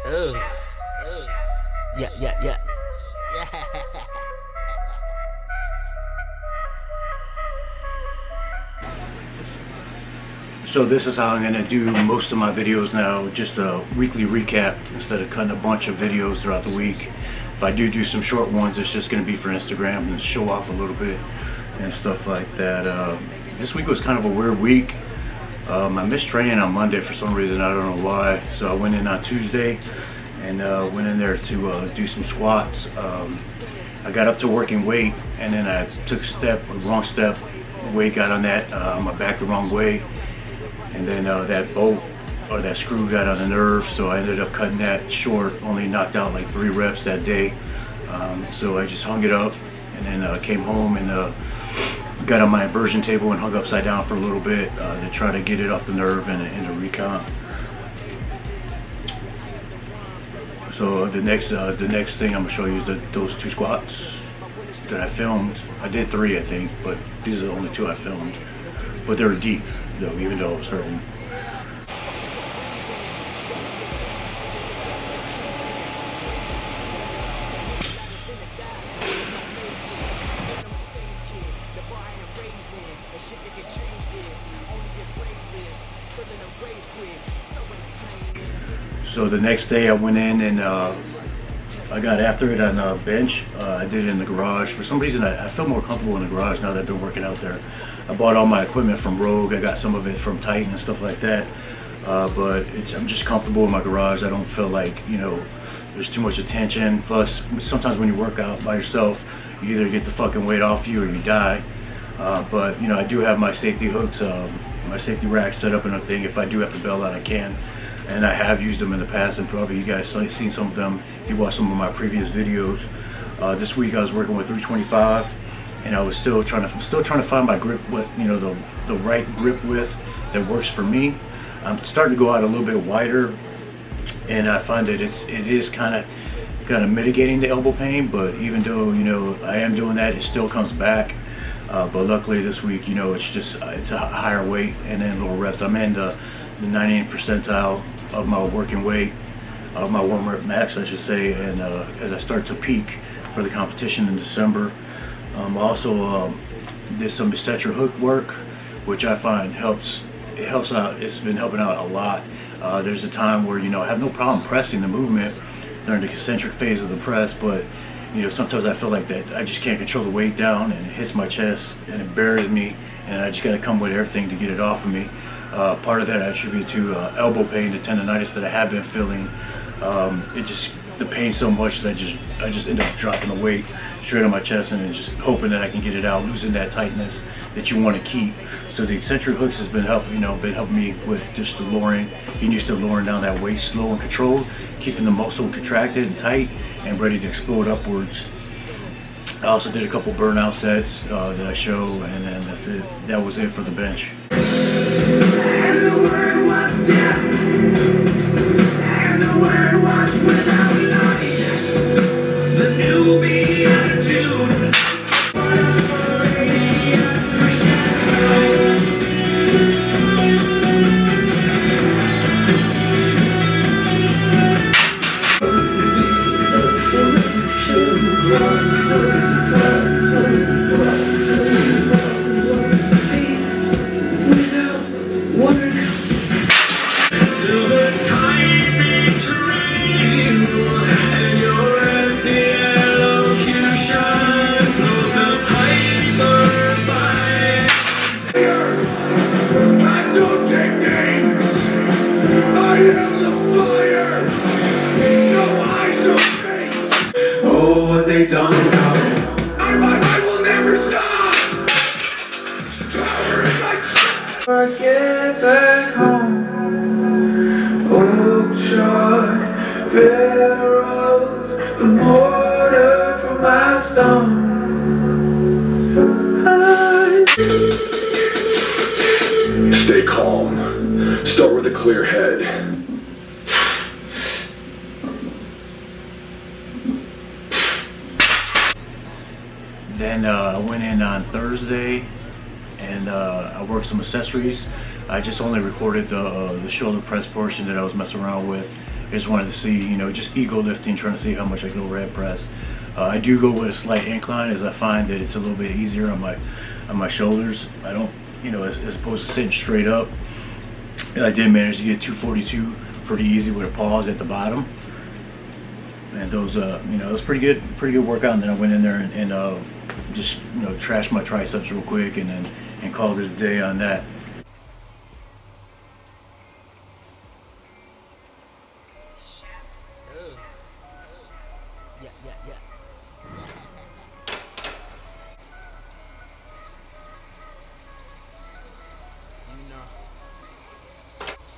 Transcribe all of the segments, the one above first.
Ugh. Yeah, yeah, yeah. So this is how I'm gonna do most of my videos now, just a weekly recap instead of cutting a bunch of videos throughout the week. If I do some short ones, it's just gonna be for Instagram and show off a little bit and stuff like that. This week was kind of a weird week. I missed training on Monday for some reason, I don't know why. So I went in on Tuesday and went in there to do some squats. I got up to working weight and then I took a wrong step, weight got on that, my back the wrong way. And then that bolt or that screw got on the nerve, so I ended up cutting that short, only knocked out like 3 reps that day. So I just hung it up and then came home and got on my inversion table and hung upside down for a little bit to try to get it off the nerve and a recomp. So the next thing I'm gonna show you is those 2 squats that I filmed. I did 3 I think, but these are the only 2 I filmed. But they were deep though, even though I was hurting. So the next day I went in and I got after it on a bench. I did it in the garage. For some reason I feel more comfortable in the garage now that I've been working out there. I bought all my equipment from Rogue. I got some of it from Titan and stuff like that. But I'm just comfortable in my garage. I don't feel like, there's too much attention. Plus, sometimes when you work out by yourself, you either get the fucking weight off you or you die. But I do have my safety hooks, my safety rack set up and everything. If I do have to bail out, I can. And I have used them in the past, and probably you guys seen some of them if you watched some of my previous videos. This week I was working with 325, and I was still trying to find my grip, the right grip width that works for me. I'm starting to go out a little bit wider, and I find that it is kind of mitigating the elbow pain. But even though I am doing that, it still comes back. But luckily this week, it's a higher weight and then lower reps. I'm in the 98th percentile of my working weight, of my warm rep max I should say, and as I start to peak for the competition in December. I also did some eccentric hook work, which I find helps out. It's been helping out a lot. There's a time where I have no problem pressing the movement during the concentric phase of the press, but sometimes I feel like that I just can't control the weight down and it hits my chest and it buries me, and I just got to come with everything to get it off of me. Part of that I attribute to elbow pain, the tendonitis that I have been feeling. The pain so much that I just end up dropping the weight straight on my chest and then just hoping that I can get it out, losing that tightness that you want to keep. So the eccentric hooks has been helping me with just the lowering, getting used to lowering down that weight slow and controlled, keeping the muscle contracted and tight and ready to explode upwards. I also did a couple burnout sets that I show, and then that's it. That was it for the bench. And the word was death, and the word was without life. The new beat attitude. They don't know. I will never stop. Power in my chest. I get back home. Old charred barrels, the mortar from my stone. Stay calm. Start with a clear head. Then I went in on Thursday and I worked some accessories. I just only recorded the shoulder press portion that I was messing around with. I just wanted to see, just ego lifting, trying to see how much I can overhead press. I do go with a slight incline, as I find that it's a little bit easier on my shoulders. I don't, as opposed to sitting straight up. I did manage to get 242 pretty easy with a pause at the bottom, and those, it was pretty good workout. And then I went in there and just trashed my triceps real quick, and called it a day on that. Yeah, yeah, yeah.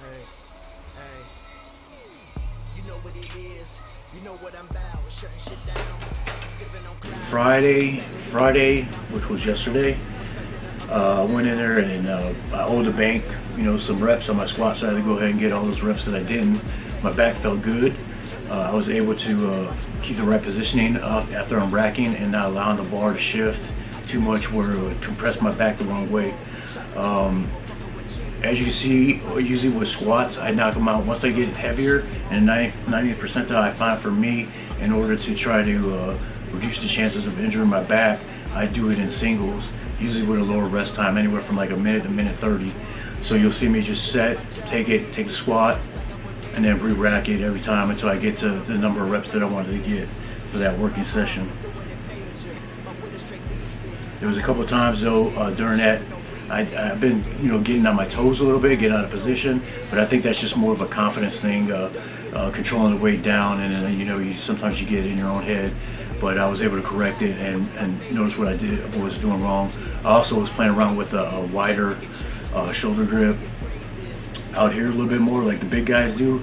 Hey, hey. You know what it is. You know what I'm about. Shutting shit down. Sipping on clouds. Friday, which was yesterday, I went in there and I owed the bank, some reps on my squat, so I had to go ahead and get all those reps that I didn't. My back felt good. I was able to keep the right positioning after I'm racking and not allowing the bar to shift too much where it would compress my back the wrong way. As you can see, usually with squats, I knock them out once I get heavier, and 90th percentile I find for me, in order to try to reduce the chances of injuring my back, I do it in singles, usually with a lower rest time, anywhere from like a minute to minute 30. So you'll see me just take a squat, and then re-rack it every time until I get to the number of reps that I wanted to get for that working session. There was a couple of times though during that, I've been getting on my toes a little bit, getting out of position, but I think that's just more of a confidence thing, controlling the weight down, and then sometimes you get in your own head. But I was able to correct it and notice what I was doing wrong. I also was playing around with a wider shoulder grip out here a little bit more, like the big guys do,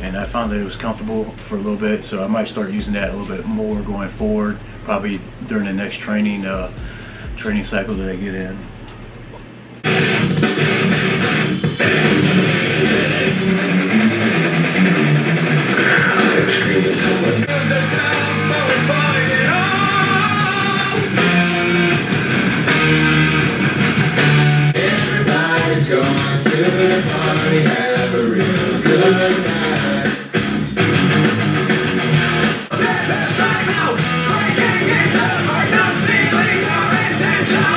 and I found that it was comfortable for a little bit. So I might start using that a little bit more going forward, probably during the next training cycle that I get in. Everybody's going to the party, have a real good time. This is right now, breaking into our non-stealing our intentions.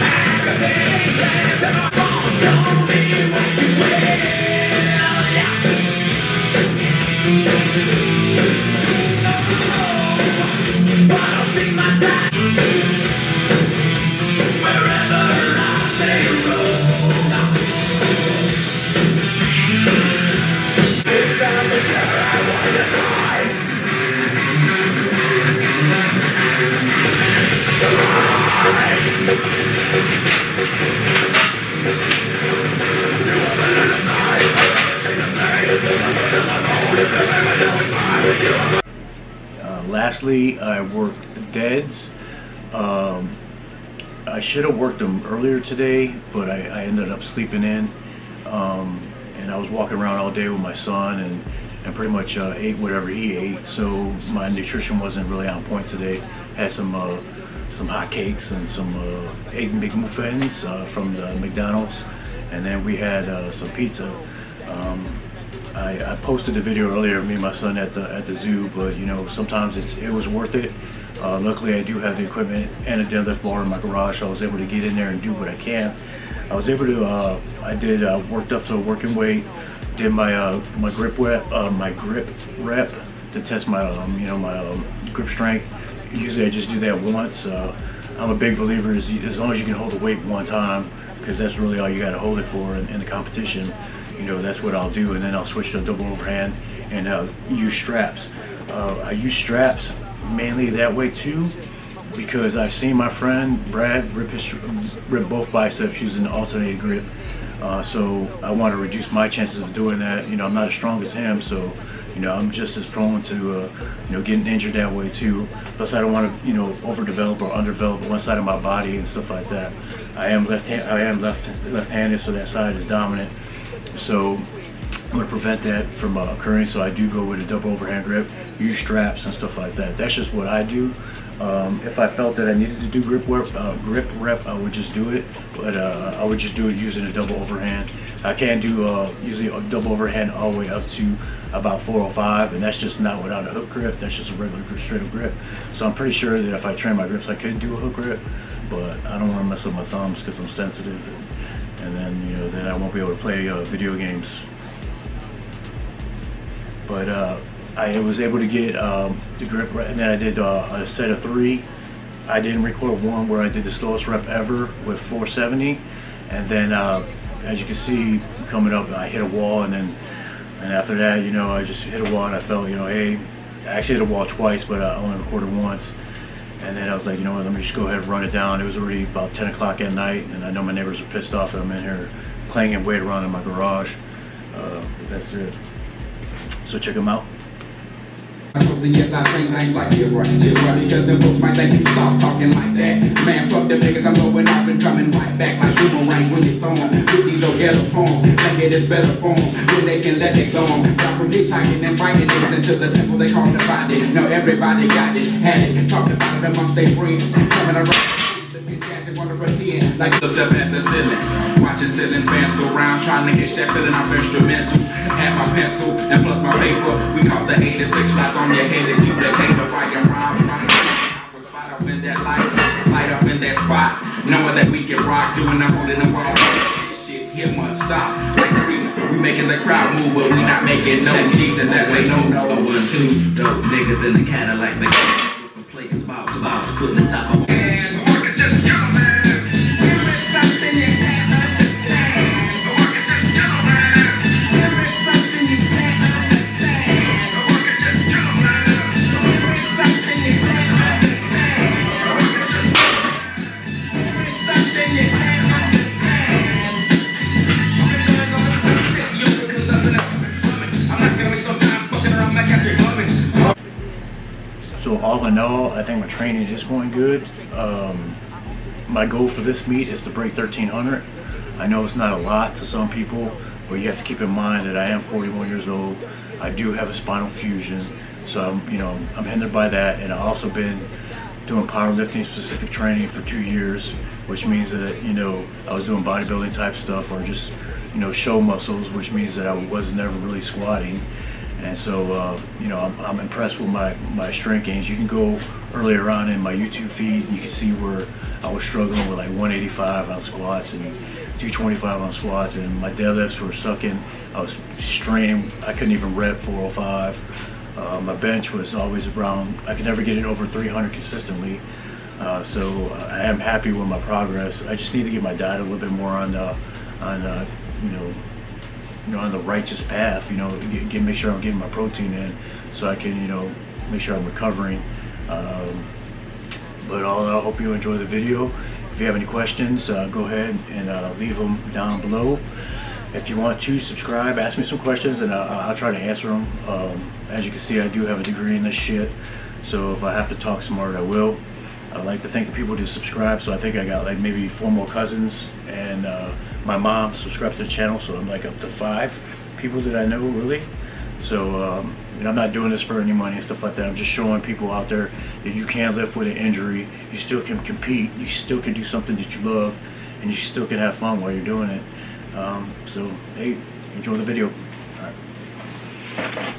And the things that are wrong, don't be what you will. No, I don't see my time. Wherever I may roam, it's on the shore I want to die. Lastly, I worked deads. I should have worked them earlier today, but I ended up sleeping in, and I was walking around all day with my son and pretty much ate whatever he ate, so my nutrition wasn't really on point today. Had some hot cakes and some egg McMuffins from the McDonald's, and then we had some pizza. I posted a video earlier of me and my son at the zoo, but sometimes it was worth it. Luckily, I do have the equipment and a deadlift bar in my garage, so I was able to get in there and do what I can. I was able to, worked up to a working weight, did my grip rep to test my grip strength. Usually, I just do that once. I'm a big believer as long as you can hold the weight one time, because that's really all you got to hold it for in the competition. That's what I'll do, and then I'll switch to a double overhand and use straps. I use straps mainly that way too, because I've seen my friend Brad rip both biceps using the alternating grip. So I want to reduce my chances of doing that. I'm not as strong as him, so I'm just as prone to getting injured that way too. Plus, I don't want to overdevelop or underdevelop one side of my body and stuff like that. I am left-handed, so that side is dominant. So I'm going to prevent that from occurring, so I do go with a double overhand grip, use straps and stuff like that. That's just what I do. If I felt that I needed to do grip rep, I would just do it, but I would just do it using a double overhand. I can do usually a double overhand all the way up to about 405, and that's just not without a hook grip. That's just a regular straight up grip. So I'm pretty sure that if I train my grips, I could do a hook grip, but I don't want to mess up my thumbs because I'm sensitive, and then then I won't be able to play video games. But I was able to get the grip right, and then I did a set of 3. I didn't record one where I did the slowest rep ever with 470, and then as you can see coming up, I hit a wall, and after that, I just hit a wall, and I felt, hey, I actually hit a wall twice, but I only recorded once. And then I was like, you know what, let me just go ahead and run it down. It was already about 10 o'clock at night, and I know my neighbors were pissed off that I'm in here clanging weight around in my garage. But that's it. So check them out. Yes, I say names like Gilroy, because them folks might think you soft talking like that. Man, fuck them niggas, I'm blowing up and coming right back like boomerangs when you throw them. With these old ghetto poems, think it is better for them when they can let it go on. Down from hitchhiking and biting niggas into the temple they call the body. Now everybody got it, had it, talked about it amongst their friends. Coming around. Like looked up at the ceiling, watching ceiling fans go round, trying to catch that feeling of instrumental. Had my pencil and plus my paper. We caught the 86 flies on your head and you the paper writing rhymes. I was spot up in that light up in that spot, knowing that we can rock, doing the holding the wall. Shit here must stop. Like we making the crowd move, but we not making no G's, and that way no. 1-2 dope niggas in the Cadillac, niggas playing spots, putting the top on. So all in all, I think my training is going good. My goal for this meet is to break 1300. I know it's not a lot to some people, but you have to keep in mind that I am 41 years old. I do have a spinal fusion, so I'm hindered by that, and I've also been doing powerlifting specific training for 2 years, which means that I was doing bodybuilding type stuff or just show muscles, which means that I was never really squatting. And so, I'm impressed with my strength gains. You can go earlier on in my YouTube feed, and you can see where I was struggling with like 185 on squats and 225 on squats, and my deadlifts were sucking. I was straining. I couldn't even rep 405. My bench was always around, I could never get it over 300 consistently. So I am happy with my progress. I just need to get my diet a little bit more on the righteous path, make sure I'm getting my protein in so I can, make sure I'm recovering. But all in all, I hope you enjoy the video. If you have any questions, go ahead and leave them down below. If you want to subscribe, ask me some questions and I'll try to answer them. As you can see, I do have a degree in this shit, so if I have to talk smart, I will. I'd like to thank the people who subscribe, so I think I got like maybe 4 more cousins, and my mom subscribed to the channel, so I'm like up to 5 people that I know, really. So I'm not doing this for any money and stuff like that. I'm just showing people out there that you can live with an injury, you still can compete, you still can do something that you love, and you still can have fun while you're doing it. So hey, enjoy the video. All right.